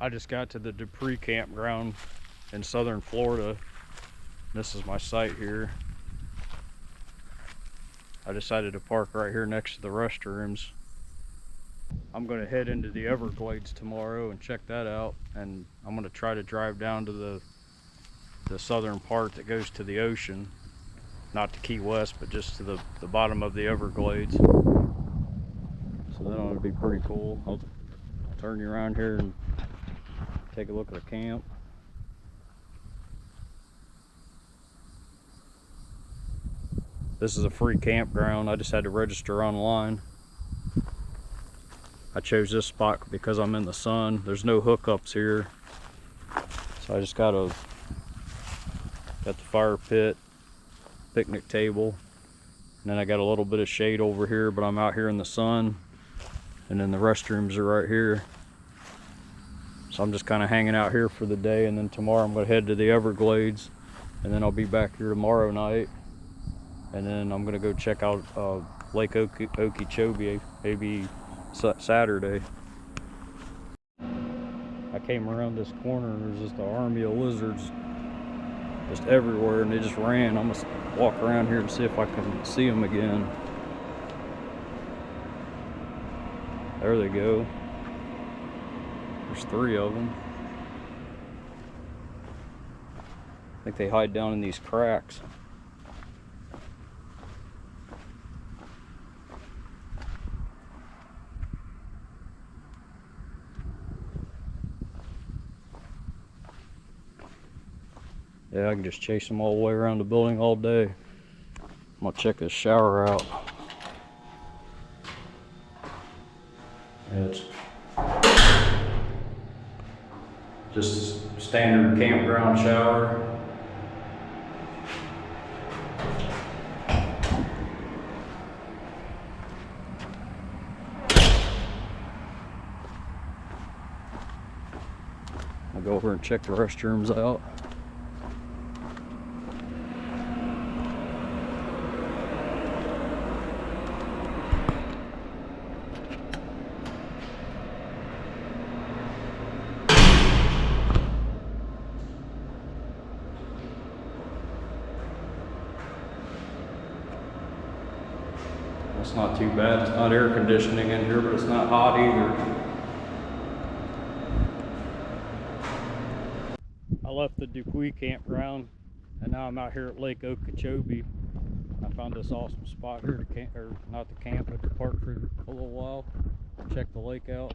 I just got to the Dupri campground in southern Florida. This is my site here. I decided to park right here next to the restrooms. I'm going to head into the Everglades tomorrow and check that out, and I'm going to try to drive down to the southern part that goes to the ocean, not to Key West, but just to the bottom of the Everglades. So that ought to be pretty cool. I'll turn you around here and take a look at the camp. This is a free campground. I just had to register online. I chose this spot because I'm in the sun. There's no hookups here. So I just got the fire pit, picnic table, and then I got a little bit of shade over here, but I'm out here in the sun. And then the restrooms are right here. So I'm just kind of hanging out here for the day, and then tomorrow I'm going to head to the Everglades, and then I'll be back here tomorrow night, and then I'm going to go check out Lake Okeechobee maybe Saturday. I came around this corner and there's just an army of lizards just everywhere, and they just ran. I'm going to walk around here and see if I can see them again. There they go. There's 3 of them. I think they hide down in these cracks. Yeah, I can just chase them all the way around the building all day. I'm gonna check this shower out. It's just a standard campground shower. I'll go over and check the restrooms out. It's not too bad. It's not air conditioning in here, but it's not hot either. I left the Dupri campground, and now I'm out here at Lake Okeechobee. I found this awesome spot here to camp, or not to camp, but to park for a little while, check the lake out.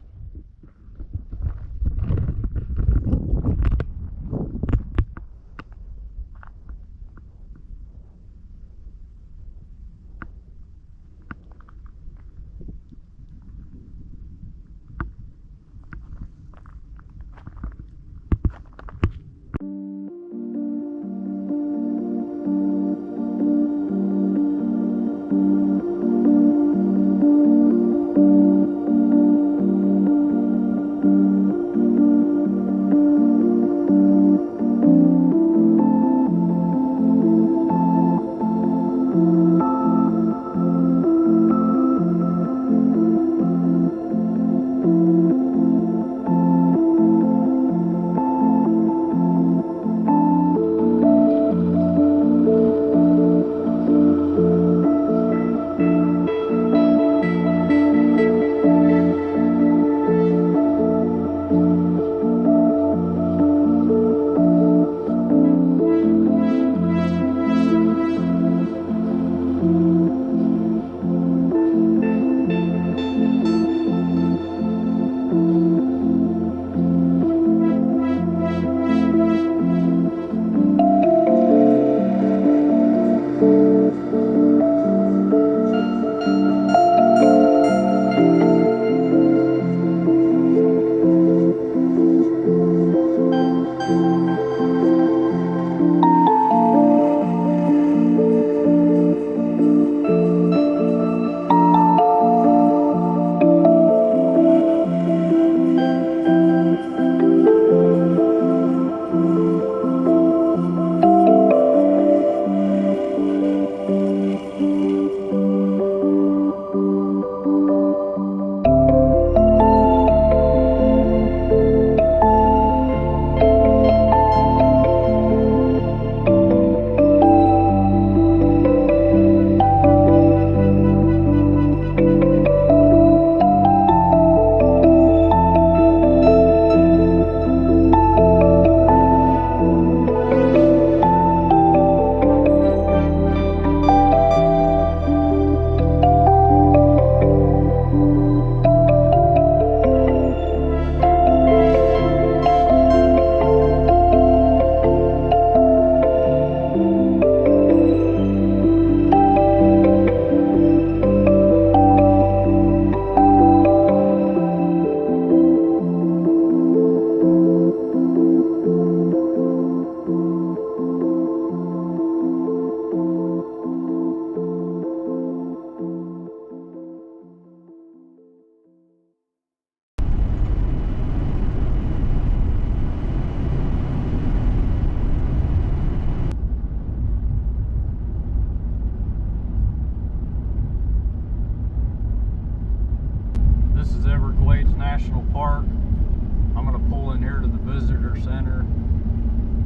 Center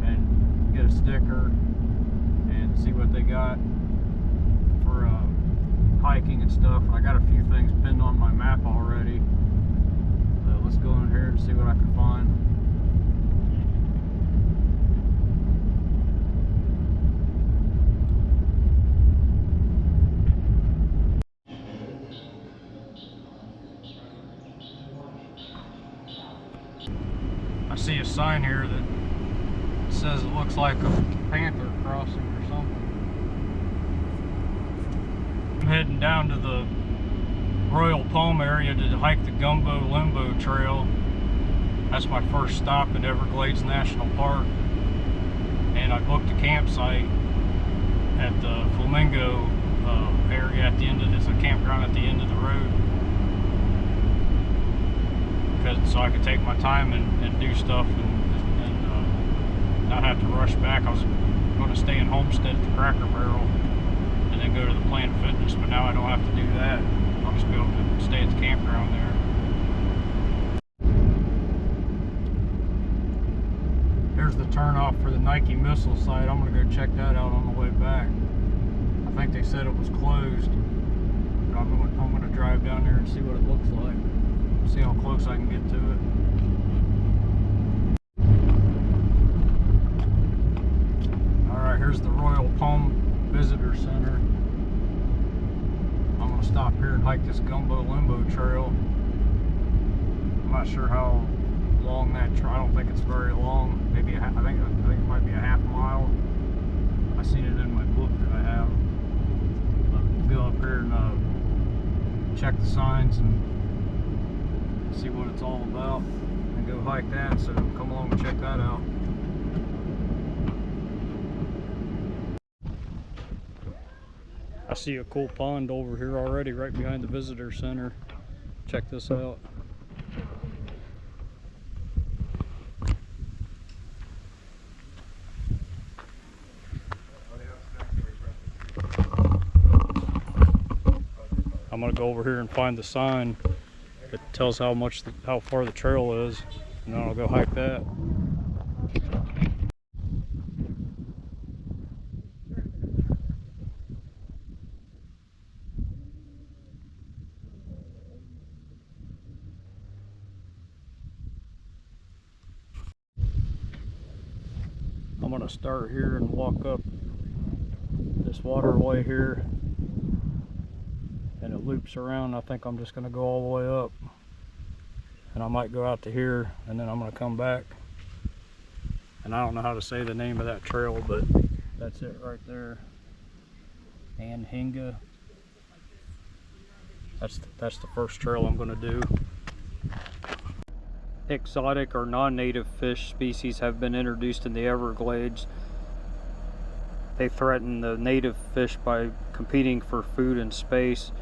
and get a sticker and see what they got for hiking and stuff. I got a few things pinned on my map already. Let's go in here and see what I can find. I see a sign here that says it looks like a panther crossing or something. I'm heading down to the Royal Palm area to hike the Gumbo Limbo trail. That's my first stop in Everglades National Park. And I booked a campsite at the Flamingo area at the end of this, a campground at the end of the road. So I could take my time and do stuff and not have to rush back. I was going to stay in Homestead at the Cracker Barrel and then go to the Planet Fitness, but now I don't have to do that. I'll just be able to stay at the campground there. Here's the turnoff for the Nike missile site. I'm going to go check that out on the way back. I think they said it was closed, but I'm going to drive down there and see what it looks like. See how close I can get to it. Alright, here's the Royal Palm Visitor Center. I'm going to stop here and hike this Gumbo Limbo trail. I'm not sure how long that trail, I don't think it's very long. Maybe I think it might be a half mile. I seen it in my book that I have. But we'll go up here and check the signs and see what it's all about and go hike that, so come along and check that out. I see a cool pond over here already right behind the visitor center. Check this out. I'm gonna go over here and find the sign that tells how far the trail is, and then I'll go hike that. I'm gonna start here and walk up this waterway here, and it loops around. I think I'm just gonna go all the way up, and I might go out to here, and then I'm gonna come back. And I don't know how to say the name of that trail, but that's it right there. Anhinga. That's the first trail I'm gonna do. Exotic or non-native fish species have been introduced in the Everglades. They threaten the native fish by competing for food and space.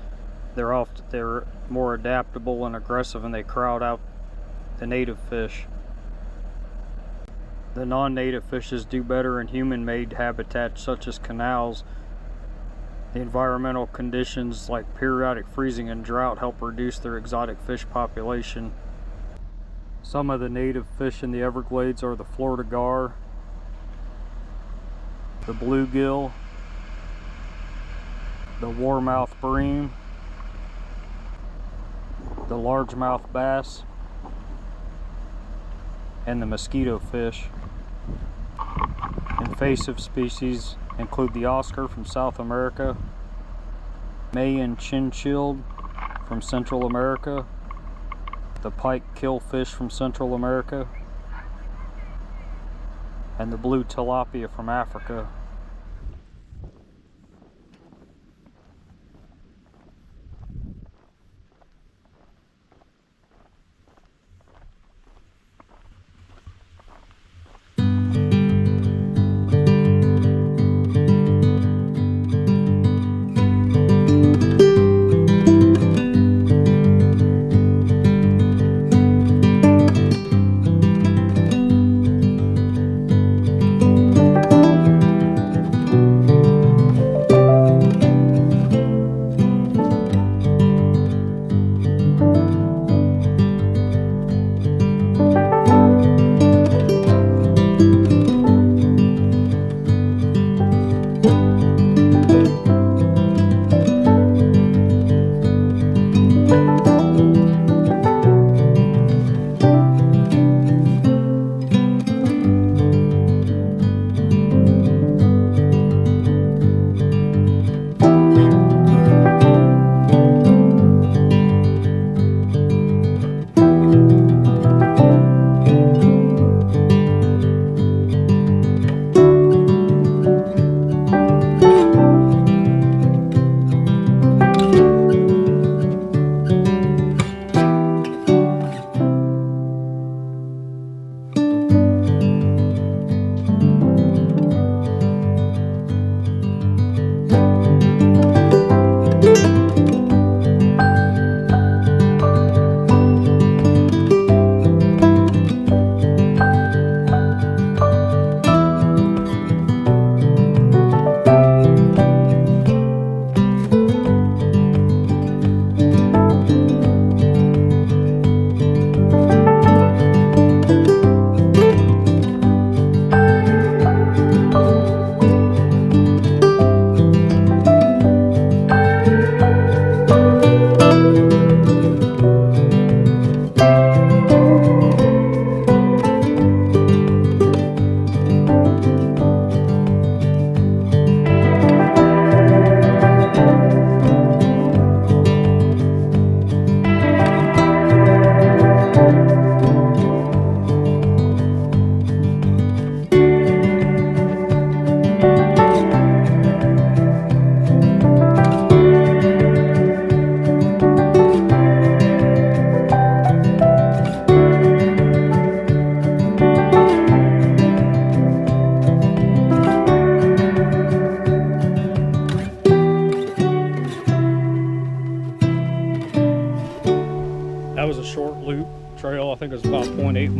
They're more adaptable and aggressive, and they crowd out the native fish. The non-native fishes do better in human-made habitats such as canals. The environmental conditions like periodic freezing and drought help reduce their exotic fish population. Some of the native fish in the Everglades are the Florida gar, the bluegill, the warmouth bream, the largemouth bass, and the mosquito fish. Invasive species include the oscar from South America, Mayan chinchilled from Central America, the pike killfish from Central America, and the blue tilapia from Africa.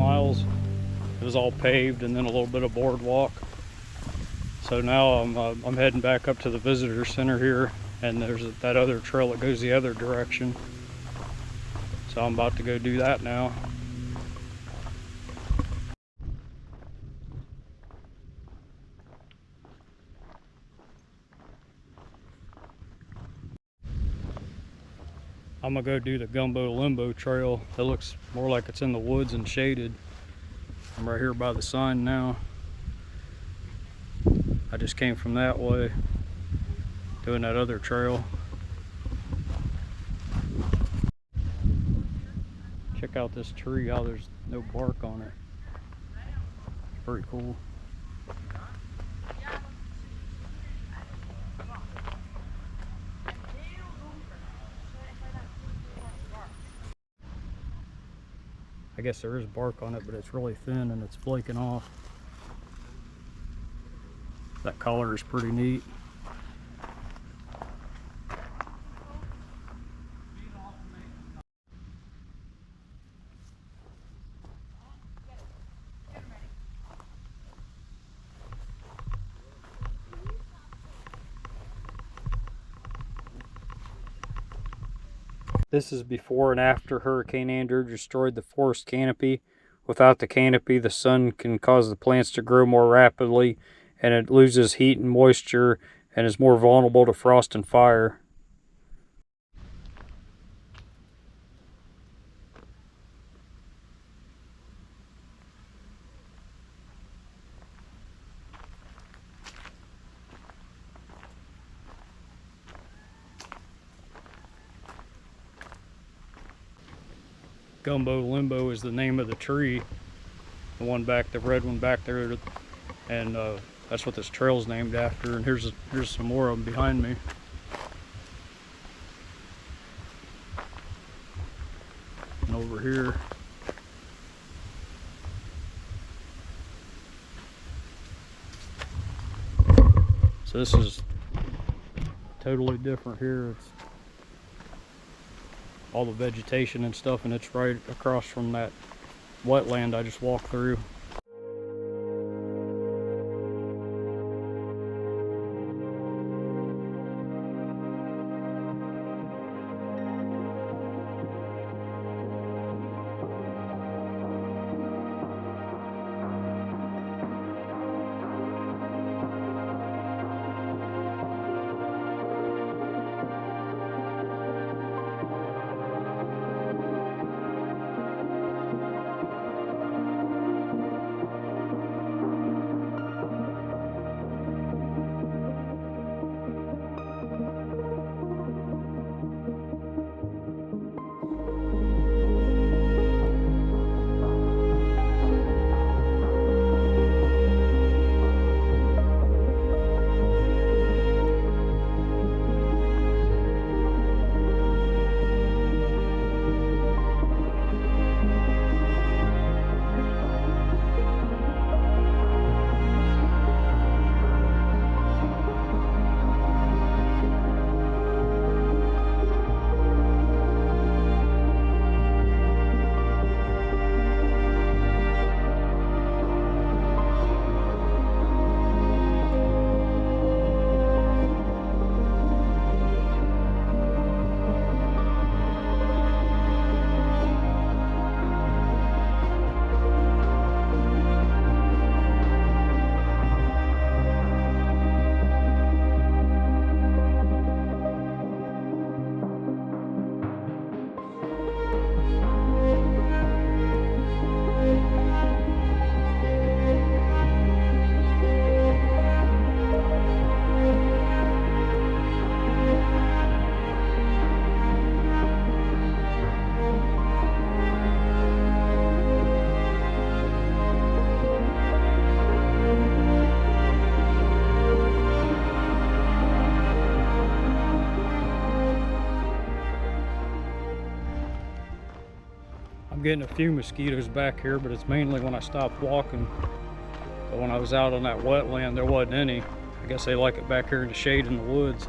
miles. It was all paved and then a little bit of boardwalk. So now I'm heading back up to the visitor center here, and there's that other trail that goes the other direction. So I'm about to go do that now. I'm gonna go do the Gumbo Limbo trail. It looks more like it's in the woods and shaded. I'm right here by the sign now. I just came from that way, doing that other trail. Check out this tree, how there's no bark on it. It's pretty cool. I guess there is bark on it, but it's really thin and it's flaking off. That color is pretty neat. This is before and after Hurricane Andrew destroyed the forest canopy. Without the canopy, the sun can cause the plants to grow more rapidly, and it loses heat and moisture and is more vulnerable to frost and fire. Gumbo Limbo is the name of the tree. The one back, the red one back there, and that's what this trail's named after. And here's some more of them behind me. And over here. So this is totally different here. It's all the vegetation and stuff, and it's right across from that wetland I just walked through. Getting a few mosquitoes back here, but it's mainly when I stopped walking. But when I was out on that wetland, there wasn't any. I guess they like it back here in the shade in the woods.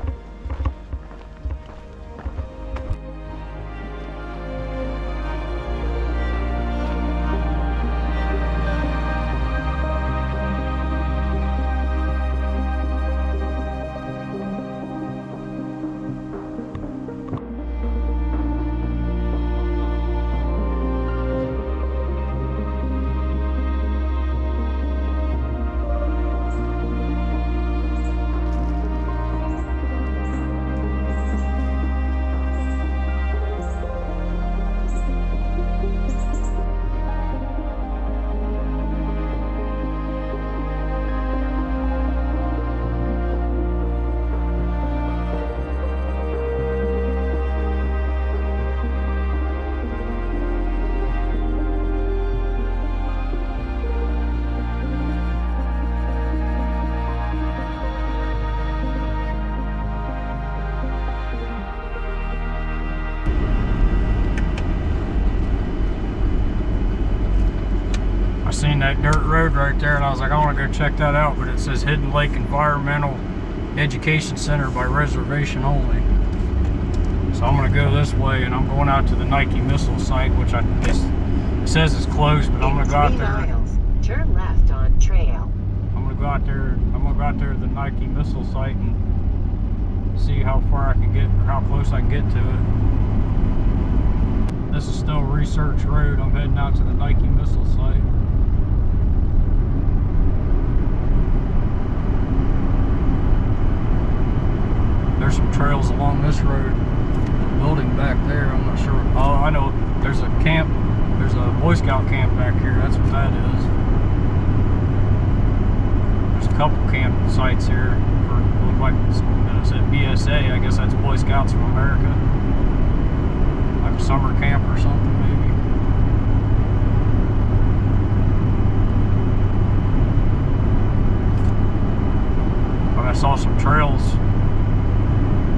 I seen that dirt road right there and I was like, I want to go check that out, but it says Hidden Lake Environmental Education Center by reservation only. So I'm going to go this way, and I'm going out to the Nike missile site, which it says it's closed, but I'm going to go out there. 3 miles, turn left on trail. I'm going to go out there. I'm going to go out there to the Nike missile site and see how far I can get, or how close I can get to it. This is still Research Road. I'm heading out to the Nike missile site. There's some trails along this road. Building back there, I'm not sure. Oh, I know. There's a camp. There's a Boy Scout camp back here. That's what that is. There's a couple camp sites here. Look like it said BSA. I guess that's Boy Scouts of America. Like a summer camp or something, maybe. But I saw some trails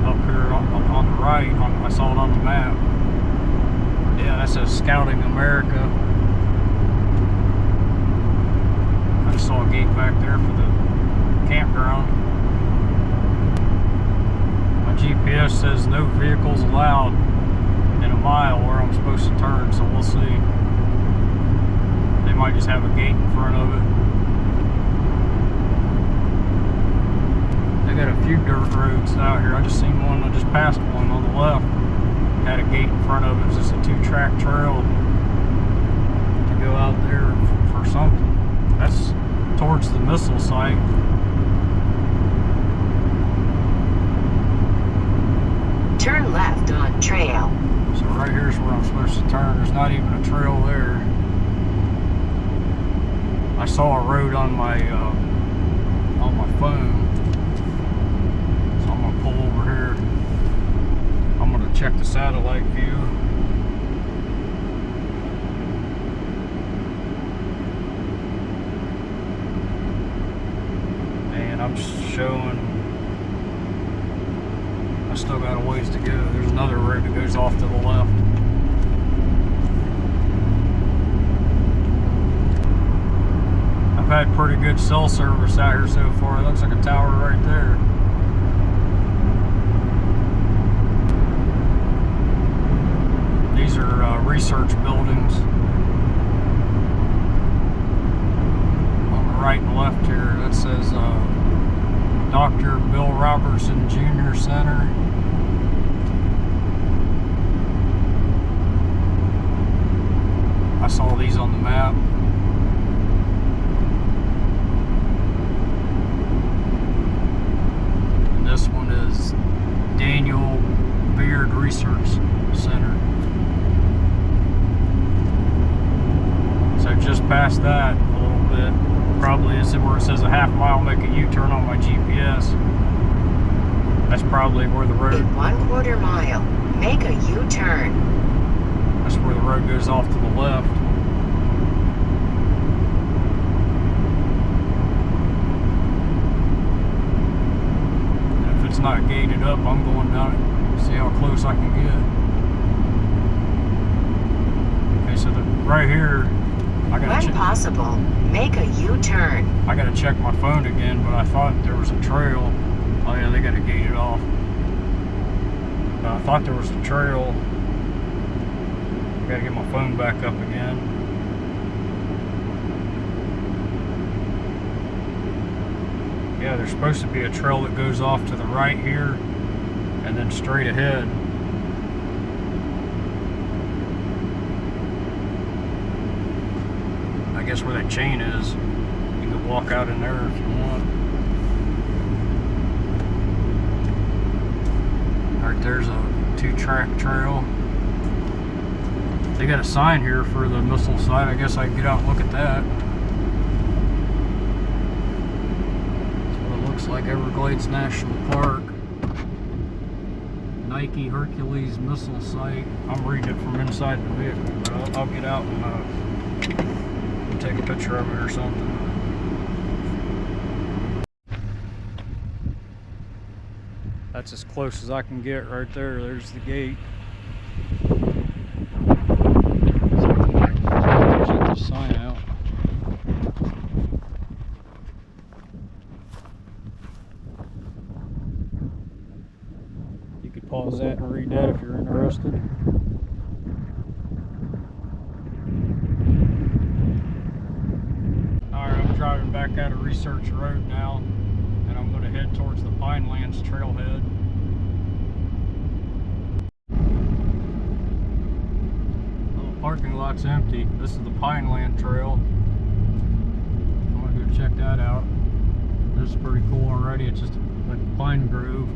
up here on the right. I saw it on the map. Yeah, that says Scouting America. I just saw a gate back there for the campground. My GPS says no vehicles allowed in a mile where I'm supposed to turn, so we'll see. They might just have a gate in front of it. They got a few dirt roads out here. I just seen one, I just passed one on the left. Had a gate in front of it. It's just a 2-track trail to go out there for something. That's towards the missile site. Turn left on trail. So right here's where I'm supposed to turn. There's not even a trail there. I saw a road on my phone. Pull over here. I'm going to check the satellite view. And I'm showing I still got a ways to go. There's another road that goes off to the left. I've had pretty good cell service out here so far. It looks like a tower right there. These are research buildings on the right and left here. That says Dr. Bill Robertson Jr. Center. I saw these on the map. And this one is Daniel Beard Research Center. So just past that a little bit, probably is where it says a half mile, make a U-turn on my GPS. That's probably where the road... In 1/4 mile, make a U-turn. That's where the road goes off to the left. And if it's not gated up, I'm going down it, see how close I can get. Okay, so right here, I gotta when possible, make a U-turn. I gotta check my phone again, but I thought there was a trail. Oh yeah, they gotta gate it off. I thought there was a trail. I gotta get my phone back up again. Yeah, there's supposed to be a trail that goes off to the right here and then straight ahead. I guess where that chain is, you can walk out in there if you want. Right there's a 2-track trail. They got a sign here for the missile site. I guess I can get out and look at that. That's what it looks like, Everglades National Park. Nike Hercules missile site. I'm reading it from inside the vehicle, but I'll get out and take a picture of it or something. That's as close as I can get right there. There's the gate. Check the sign out. pause that and read that if you're interested. Alright, I'm driving back out of Research Road now, and I'm going to head towards the Pinelands trailhead. Oh, the parking lot's empty. This is the Pineland Trail. I'm going to go check that out. This is pretty cool already. It's just like a pine grove.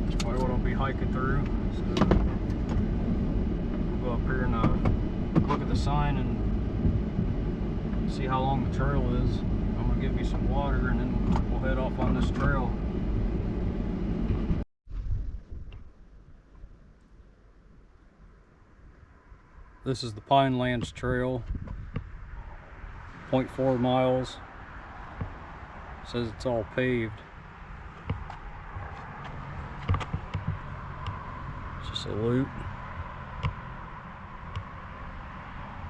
That's probably what I'll be hiking through. So I'll go up here and look at the sign and see how long the trail is. I'm gonna give you some water and then we'll head off on this trail. This is the Pinelands Trail, 0.4 miles. Says it's all paved. It's just a loop.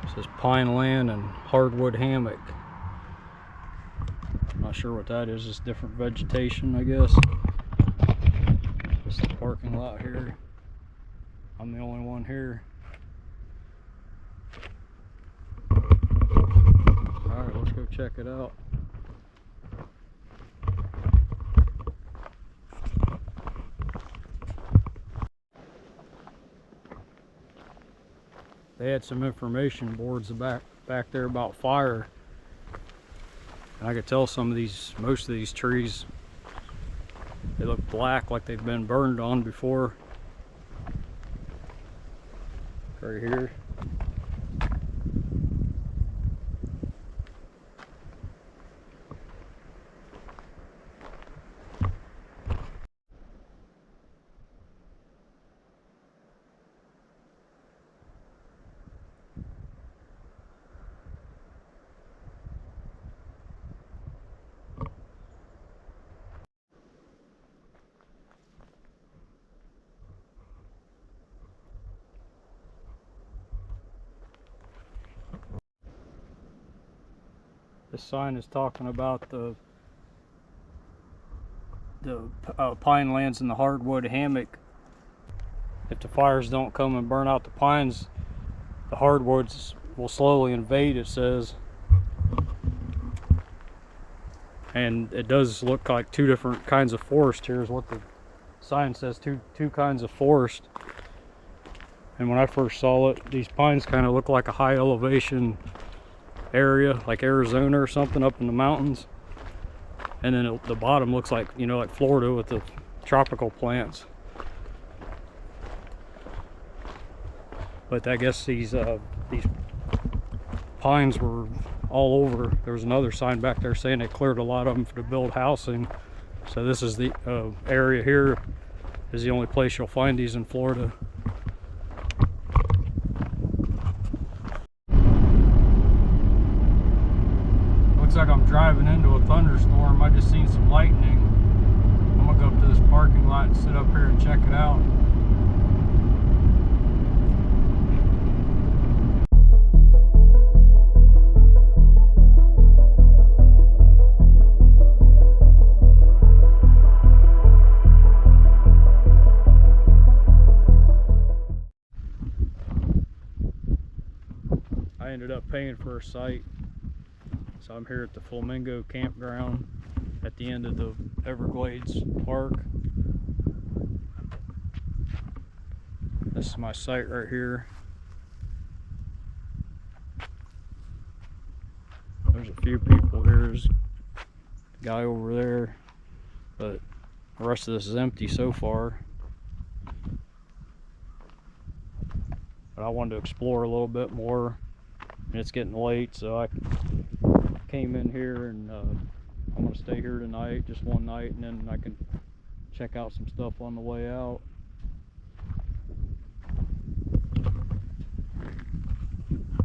It says Pineland and hardwood hammock. Not sure what that is, just different vegetation, I guess. This is the parking lot here. I'm the only one here. Alright, let's go check it out. They had some information boards back there about fire. And I could tell most of these trees, they look black like they've been burned on before. Right here. This sign is talking about the Pinelands and the hardwood hammock. If the fires don't come and burn out the pines, the hardwoods will slowly invade, it says. And it does look like two different kinds of forest here is what the sign says, two kinds of forest. And when I first saw it, these pines kind of look like a high elevation area, like Arizona or something up in the mountains. And then the bottom looks like, you know, like Florida with the tropical plants. But I guess these pines were all over. There was another sign back there saying they cleared a lot of them to build housing. So this is the area here is the only place you'll find these in Florida. Looks like I'm driving into a thunderstorm. I just seen some lightning. I'm gonna go up to this parking lot and sit up here and check it out. I ended up paying for a site. So I'm here at the Flamingo campground at the end of the Everglades park. This is my site right here. There's a few people here. There's a guy over there, but the rest of this is empty so far. But I wanted to explore a little bit more, and it's getting late, so I came in here and I'm gonna stay here tonight, just one night, and then I can check out some stuff on the way out.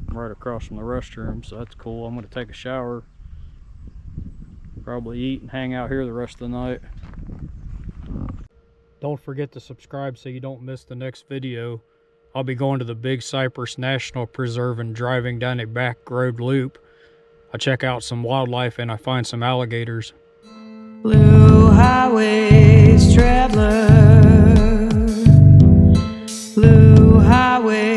I'm right across from the restroom, so that's cool. I'm gonna take a shower, probably eat and hang out here the rest of the night. Don't forget to subscribe so you don't miss the next video. I'll be going to the Big Cypress National Preserve and driving down a back road loop. I check out some wildlife and I find some alligators. Blue highways, traveler. highway.